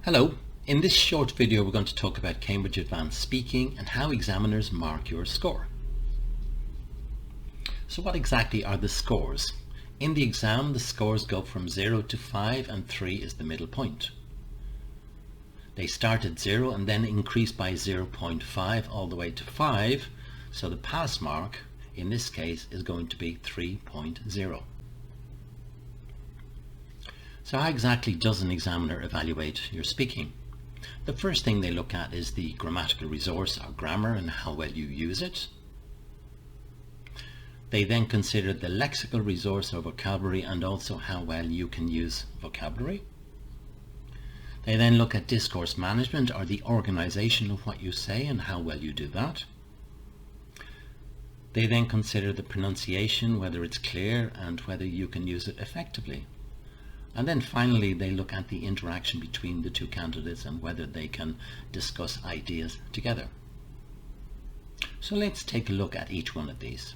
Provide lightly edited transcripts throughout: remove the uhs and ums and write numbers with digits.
Hello, in this short video we're going to talk about Cambridge Advanced Speaking and how examiners mark your score. So what exactly are the scores? In the exam the scores go from 0 to 5 and 3 is the middle point. They start at 0 and then increase by 0.5 all the way to 5, so the pass mark in this case is going to be 3.0. So how exactly does an examiner evaluate your speaking? The first thing they look at is the grammatical resource or grammar and how well you use it. They then consider the lexical resource or vocabulary and also how well you can use vocabulary. They then look at discourse management or the organization of what you say and how well you do that. They then consider the pronunciation, whether it's clear and whether you can use it effectively. And then finally they look at the interaction between the two candidates and whether they can discuss ideas together. So let's take a look at each one of these.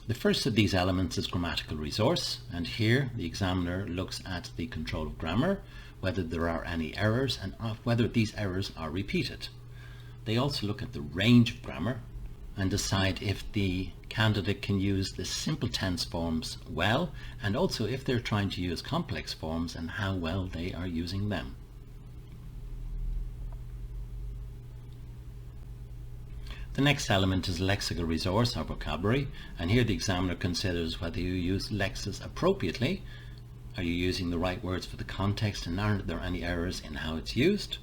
The first of these elements is grammatical resource, and here the examiner looks at the control of grammar, whether there are any errors and whether these errors are repeated. They also look at the range of grammar and decide if the candidate can use the simple tense forms well, and also if they're trying to use complex forms and how well they are using them. The next element is lexical resource or vocabulary, and here the examiner considers whether you use lexis appropriately. Are you using the right words for the context and aren't there any errors in how it's used?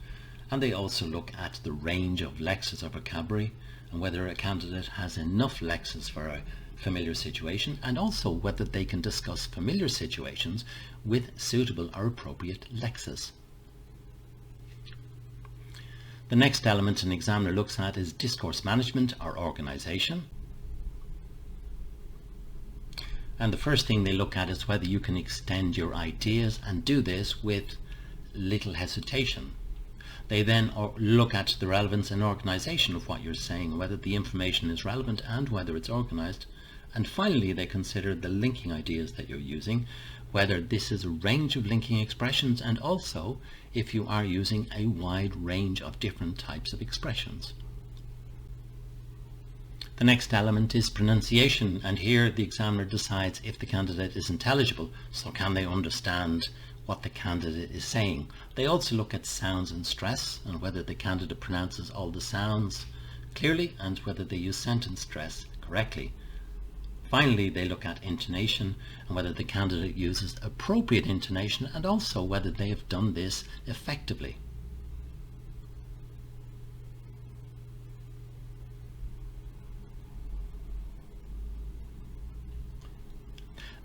And they also look at the range of lexis or vocabulary and whether a candidate has enough lexis for a familiar situation, and also whether they can discuss familiar situations with suitable or appropriate lexis. The next element an examiner looks at is discourse management or organization. And the first thing they look at is whether you can extend your ideas and do this with little hesitation. They then look at the relevance and organization of what you're saying, whether the information is relevant and whether it's organized. And finally, they consider the linking ideas that you're using, whether this is a range of linking expressions and also if you are using a wide range of different types of expressions. The next element is pronunciation, and here the examiner decides if the candidate is intelligible, so can they understand what the candidate is saying. They also look at sounds and stress and whether the candidate pronounces all the sounds clearly and whether they use sentence stress correctly. Finally, they look at intonation and whether the candidate uses appropriate intonation and also whether they have done this effectively.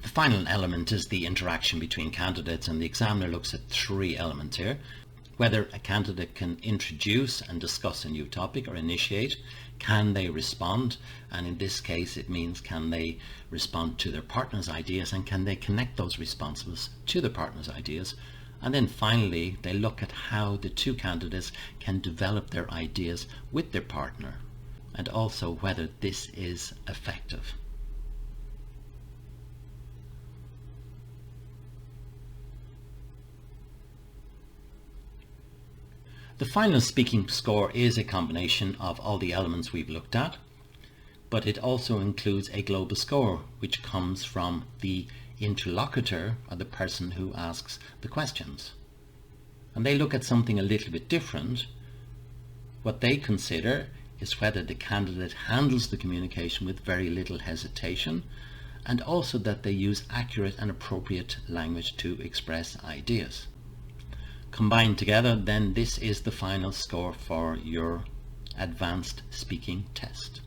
The final element is the interaction between candidates, and the examiner looks at three elements here. Whether a candidate can introduce and discuss a new topic or initiate, can they respond, and in this case it means can they respond to their partner's ideas and can they connect those responses to their partner's ideas. And then finally they look at how the two candidates can develop their ideas with their partner and also whether this is effective. The final speaking score is a combination of all the elements we've looked at, but it also includes a global score which comes from the interlocutor or the person who asks the questions. And they look at something a little bit different. What they consider is whether the candidate handles the communication with very little hesitation and also that they use accurate and appropriate language to express ideas. Combined together, then this is the final score for your advanced speaking test.